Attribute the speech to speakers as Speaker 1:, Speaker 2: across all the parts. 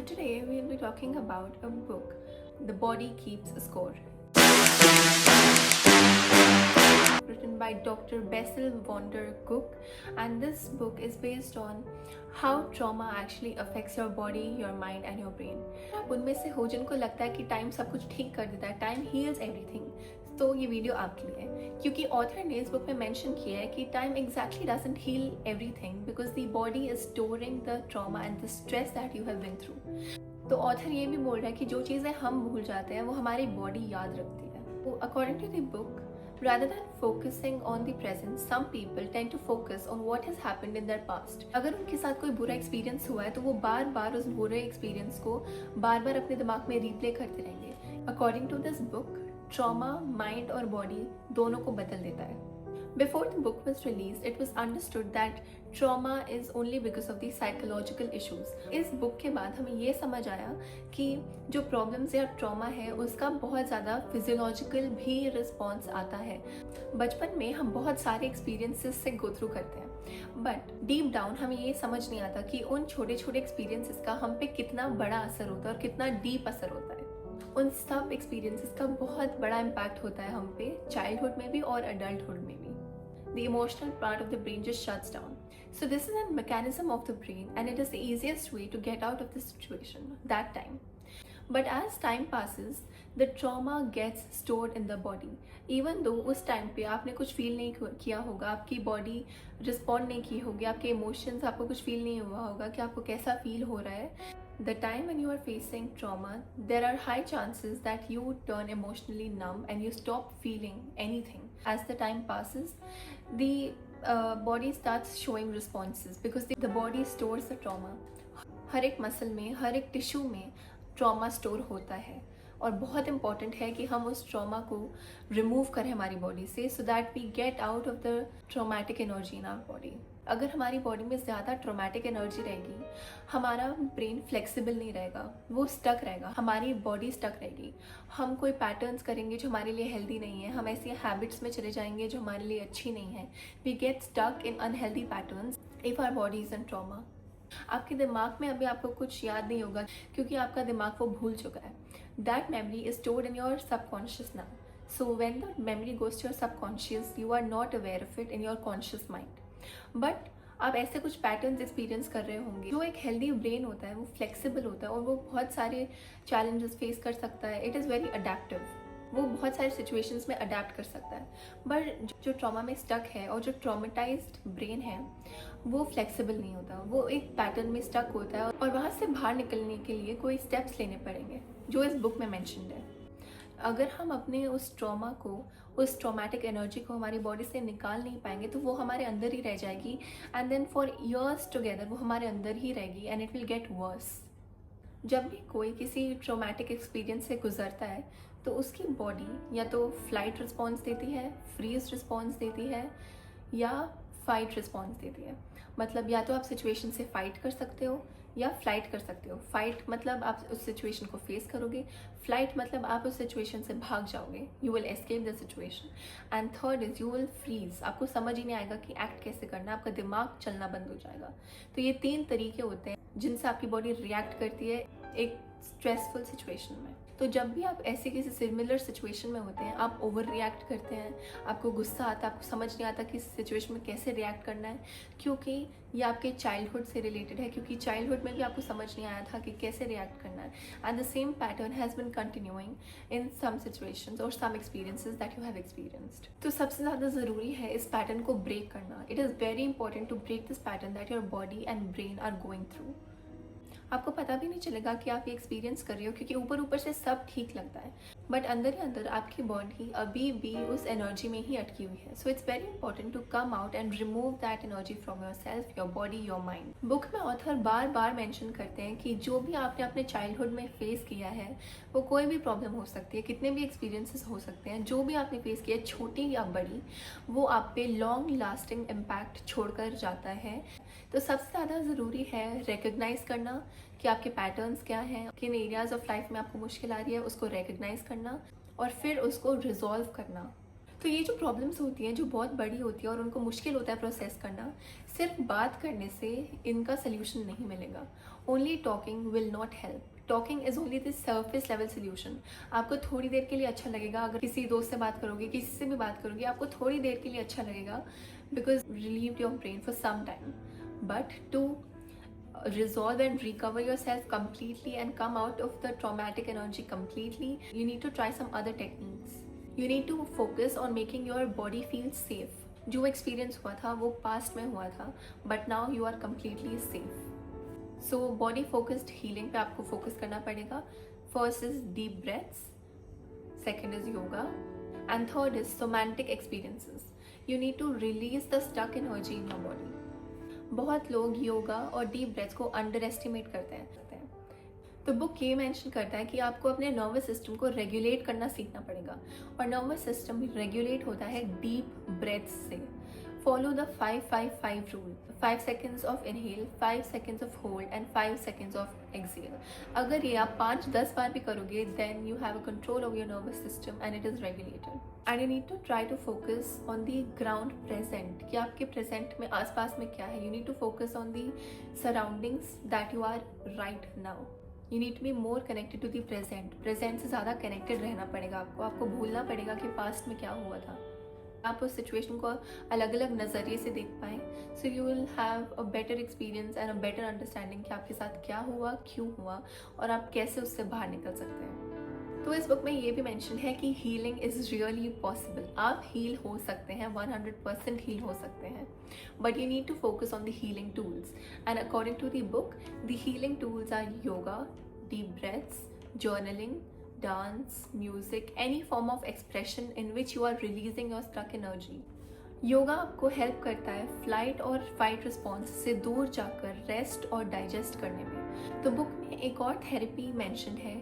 Speaker 1: today we'll be talking about a book, The Body Keeps a Score, written by Dr. Bessel van der Kolk, and this book is based on how trauma actually affects your body, your mind and your brain. उनमें से हो जिनको लगता है कि time सब कुछ ठीक कर देता है, टाइम हील्स एवरीथिंग, तो ये वीडियो आपके लिए है, क्योंकि ऑथर ने इस बुक में मेंशन किया है कि time exactly doesn't heal everything because the body is storing the trauma and the stress that you have been through. तो ऑथर ये भी बोल रहा है कि जो चीज़ें हम भूल जाते हैं वो हमारी बॉडी याद रखती है। तो according to the book, rather than focusing on the present, some people tend to focus on what has happened in their past. अगर उनके साथ कोई बुरा एक्सपीरियंस हुआ है तो वो बार बार उस बुरे एक्सपीरियंस को बार बार अपने दिमाग में रिप्ले करते रहेंगे। According to this book, trauma mind और बॉडी दोनों को बदल देता है। Before the book was released, it was understood that trauma is only because of the psychological issues. इस बुक के बाद हमें ये समझ आया कि जो प्रॉब्लम्स या ट्रॉमा है उसका बहुत ज़्यादा फिजियोलॉजिकल भी रिस्पॉन्स आता है। बचपन में हम बहुत सारे एक्सपीरियंसेस से गो थ्रू करते हैं, बट डीप डाउन हमें ये समझ नहीं आता कि उन छोटे छोटे एक्सपीरियंसेस का हम पे कितना बड़ा असर होता है और कितना डीप असर होता है। उन सब एक्सपीरियंसेस का बहुत बड़ा इम्पैक्ट होता है हम पे, चाइल्डहुड में भी और अडल्टहुड में भी। The emotional part of the brain just shuts down. So this is a mechanism of the brain and it is the easiest way to get out of the situation that time. But as time passes, the trauma gets stored in the body. Even though उस time पे आपने कुछ feel नहीं किया होगा, आपकी body respond नहीं की होगी, आपके इमोशंस आपको कुछ फील नहीं हुआ होगा कि आपको कैसा फील हो रहा है, the time when you are facing trauma, there are high chances that you turn emotionally numb and you stop feeling anything. As the time passes, the body starts showing responses because the body stores the trauma. हर एक muscle में, हर एक tissue में trauma store होता है और बहुत important है कि हम उस ट्रॉमा को रिमूव करें हमारी बॉडी से, so that we get out of the traumatic energy in our body. अगर हमारी बॉडी में ज़्यादा ट्रॉमेटिक एनर्जी रहेगी, हमारा ब्रेन फ्लेक्सिबल नहीं रहेगा, वो स्टक रहेगा, हमारी बॉडी स्टक रहेगी। हम कोई पैटर्न्स करेंगे जो हमारे लिए हेल्दी नहीं है, हम ऐसी हैबिट्स में चले जाएंगे जो हमारे लिए अच्छी नहीं है। We get stuck in unhealthy patterns if our body is in trauma. आपके दिमाग में अभी आपको कुछ याद नहीं होगा क्योंकि आपका दिमाग वो भूल चुका है। That memory is stored in your subconscious now, so when the memory goes to your subconscious, you are not aware of it in your conscious mind. But आप ऐसे कुछ पैटर्न्स एक्सपीरियंस कर रहे होंगे। जो एक हेल्दी ब्रेन होता है वो फ्लेक्सिबल होता है और वो बहुत सारे चैलेंजेस फेस कर सकता है। इट इज़ वेरी अडेप्टिव, वो बहुत सारे सिचुएशंस में अडेप्ट कर सकता है। बट जो ट्रॉमा में स्टक है और जो ट्रॉमेटाइज्ड ब्रेन है वो फ्लेक्सिबल नहीं होता, वो एक पैटर्न में स्टक होता है और वहाँ से बाहर निकलने के लिए कोई स्टेप्स लेने पड़ेंगे जो इस बुक में मेंशन्ड है। अगर हम अपने उस ट्रॉमा को, उस ट्रॉमेटिक एनर्जी को हमारी बॉडी से निकाल नहीं पाएंगे तो वो हमारे अंदर ही रह जाएगी and then for years together वो हमारे अंदर ही रहेगी and it will get worse. जब भी कोई किसी ट्रॉमेटिक एक्सपीरियंस से गुजरता है तो उसकी बॉडी या तो फ्लाइट रिस्पॉन्स देती है, फ्रीज रिस्पॉन्स देती है या फाइट रिस्पॉन्स देती है। मतलब या तो आप सिचुएशन से फाइट कर सकते हो या फ्लाइट कर सकते हो। फाइट मतलब आप उस सिचुएशन को फेस करोगे, फ्लाइट मतलब आप उस सिचुएशन से भाग जाओगे, you will escape the situation. And third is you will freeze, आपको समझ ही नहीं आएगा कि एक्ट कैसे करना है, आपका दिमाग चलना बंद हो जाएगा। तो ये 3 तरीके होते हैं जिनसे आपकी बॉडी रिएक्ट करती है एक स्ट्रेसफुल सिचुएशन में। तो जब भी आप ऐसे किसी सिमिलर सिचुएशन में होते हैं, आप ओवर रिएक्ट करते हैं, आपको गुस्सा आता है, आपको समझ नहीं आता कि इस सिचुएशन में कैसे रिएक्ट करना है, क्योंकि ये आपके चाइल्डहुड से रिलेटेड है, क्योंकि चाइल्डहुड में भी आपको समझ नहीं आया था कि कैसे रिएक्ट करना है। And the same pattern has been continuing in some situations और some experiences that you have experienced. तो सबसे ज़्यादा ज़रूरी है इस पैटर्न को ब्रेक करना। It is very important to break this pattern that your body and brain are going through. आपको पता भी नहीं चलेगा कि आप ये एक्सपीरियंस कर रहे हो क्योंकि ऊपर ऊपर से सब ठीक लगता है, बट अंदर ही अंदर आपकी बॉडी अभी भी उस एनर्जी में ही अटकी हुई है। So it's very important to come out and remove that energy from yourself, your body, your mind. Book में ऑथर बार बार मेंशन करते हैं कि जो भी आपने अपने चाइल्डहुड में फेस किया है, वो कोई भी प्रॉब्लम हो सकती है, कितने भी एक्सपीरियंसेस हो सकते हैं, जो भी आपने फेस किया, छोटी या बड़ी, वो आप पे लॉन्ग लास्टिंग इम्पैक्ट छोड़कर जाता है। तो सबसे ज़्यादा ज़रूरी है रिकग्नाइज करना कि आपके पैटर्न्स क्या हैं, किन एरियाज ऑफ लाइफ में आपको मुश्किल आ रही है, उसको रिकग्नाइज करना और फिर उसको रिजॉल्व करना। तो ये जो प्रॉब्लम्स होती हैं जो बहुत बड़ी होती है और उनको मुश्किल होता है प्रोसेस करना, सिर्फ बात करने से इनका सोल्यूशन नहीं मिलेगा। Only talking will not help. Talking is only the surface level solution. आपको थोड़ी देर के लिए अच्छा लगेगा, अगर किसी दोस्त से बात करोगे, किसी से भी बात करोगे, आपको थोड़ी देर के लिए अच्छा लगेगा, because relieve your brain for some time. But to resolve and recover yourself completely and come out of the traumatic energy completely, you need to try some other techniques. You need to focus on making your body feel safe. जो experience हुआ था वो past में हुआ था, but now you are completely safe. So body focused healing पे आपको focus करना पड़ेगा। First is deep breaths, second is yoga, and third is somatic experiences. You need to release the stuck energy in your body. बहुत लोग योगा और deep breath को underestimate करते हैं। तो बुक ये मेंशन करता है कि आपको अपने नर्वस सिस्टम को रेगुलेट करना सीखना पड़ेगा, और नर्वस सिस्टम रेगुलेट होता है डीप ब्रेथ से। Follow the 5-5-5 rule. 5 seconds of inhale, 5 seconds of hold and 5 seconds of exhale. अगर ये आप 5-10 बार भी करोगे, then you have a control over your nervous system and it is regulated. And you need to try to focus on the ground present, कि आपके present में आसपास में क्या है। You need to focus on the surroundings that you are right now. You need to be more connected to the present. Present से ज़्यादा connected रहना पड़ेगा आपको भूलना पड़ेगा कि पास्ट में क्या हुआ था। आप उस सिचुएशन को अलग अलग नज़रिए से देख पाएँ, so you will have a better experience and a better understanding कि आपके साथ क्या हुआ, क्यों हुआ, और आप कैसे उससे बाहर निकल सकते हैं। तो इस बुक में ये भी मेंशन है कि हीलिंग इज़ रियली पॉसिबल। आप हील हो सकते हैं, 100% हील हो सकते हैं, but you need to focus on the healing tools. And according to the book, the healing tools are yoga, deep breaths, journaling, dance, music, any form of expression in which you are releasing your stuck energy. Yoga आपको help करता है flight और fight response से दूर जाकर rest और digest करने में। तो बुक में एक और थेरेपी मेंशन है,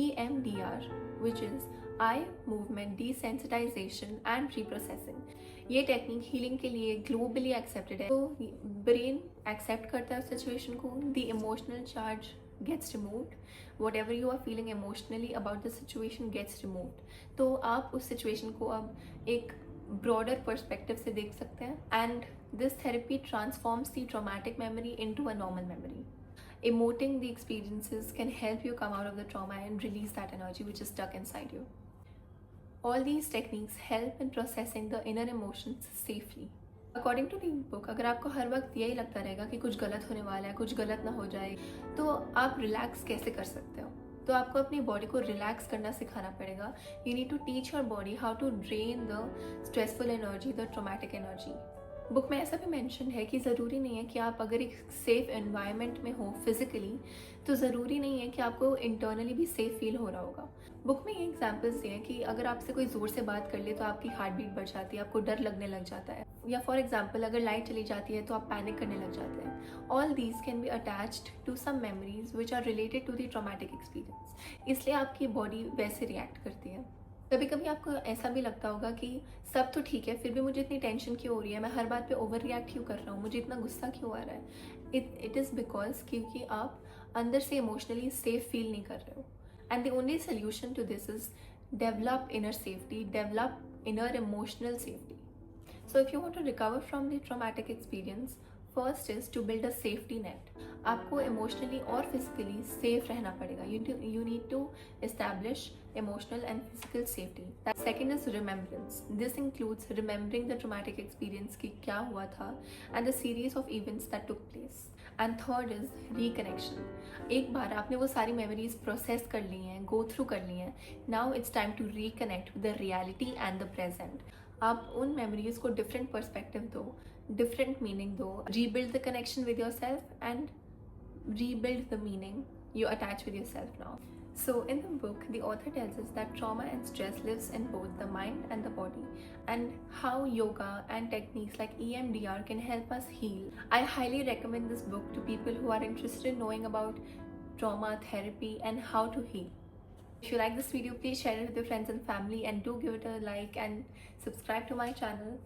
Speaker 1: EMDR, which is eye movement desensitization and reprocessing. ये टेक्निक हीलिंग के लिए ग्लोबली एक्सेप्टेड है। तो ब्रेन एक्सेप्ट करता है सिचुएशन को, the emotional charge gets removed, whatever you are feeling emotionally about the situation gets removed. तो आप उस situation को अब एक broader perspective से देख सकते हैं, and this therapy transforms the traumatic memory into a normal memory. Emoting the experiences can help you come out of the trauma and release that energy which is stuck inside you. All these techniques help in processing the inner emotions safely. According to the book, अगर आपको हर वक्त यही लगता रहेगा कि कुछ गलत होने वाला है, कुछ गलत ना हो जाए, तो आप रिलैक्स कैसे कर सकते हो? तो आपको अपनी बॉडी को रिलैक्स करना सिखाना पड़ेगा। You need to teach your body how to drain the stressful energy, the traumatic energy. Book में ऐसा भी मेंशन है कि ज़रूरी नहीं है कि आप अगर एक सेफ एनवायरनमेंट में हो फिजिकली, तो ज़रूरी नहीं है कि आपको इंटरनली भी सेफ फील हो रहा होगा। बुक में ये एग्जाम्पल्स दिए हैं कि अगर आपसे कोई ज़ोर से बात कर ले तो आपकी हार्ट बीट बढ़ जाती है, आपको डर लगने लग जाता है, या फॉर एग्जाम्पल अगर लाइट चली जाती है तो आप पैनिक करने लग जाते हैं। All these can be attached to some memories which are related to the traumatic experience, इसलिए आपकी बॉडी वैसे रिएक्ट करती है। कभी कभी आपको ऐसा भी लगता होगा कि सब तो ठीक है, फिर भी मुझे इतनी टेंशन क्यों हो रही है, मैं हर बात पे ओवर रिएक्ट क्यों कर रहा हूँ, मुझे इतना गुस्सा क्यों आ रहा है। इट इज़ बिकॉज क्योंकि आप अंदर से इमोशनली सेफ फील नहीं कर रहे हो। And the only solution to this is develop inner safety, develop inner emotional safety. So if you want to recover from the traumatic experience, first is to build a safety net. आपको emotionally और physically safe रहना पड़ेगा. You need to establish emotional and physical safety. That second is remembrance. This includes remembering the traumatic experience कि क्या हुआ था and the series of events that took place. And third is reconnection. एक बार आपने वो सारी memories process कर ली हैं, go through कर ली हैं, now it's time to reconnect with the reality and the present. आप उन मेमोरीज को डिफरेंट पर्सपेक्टिव दो, डिफरेंट मीनिंग दो, rebuild the connection with your self and rebuild the meaning you attach with yourself now. So in the book, the author tells us that trauma and stress lives in both the mind and the body, and how yoga and techniques like EMDR can help us heal. I highly recommend this book to people who are interested in knowing about trauma therapy and how to heal. If you like this video, please share it with your friends and family, and do give it a like and subscribe to my channel.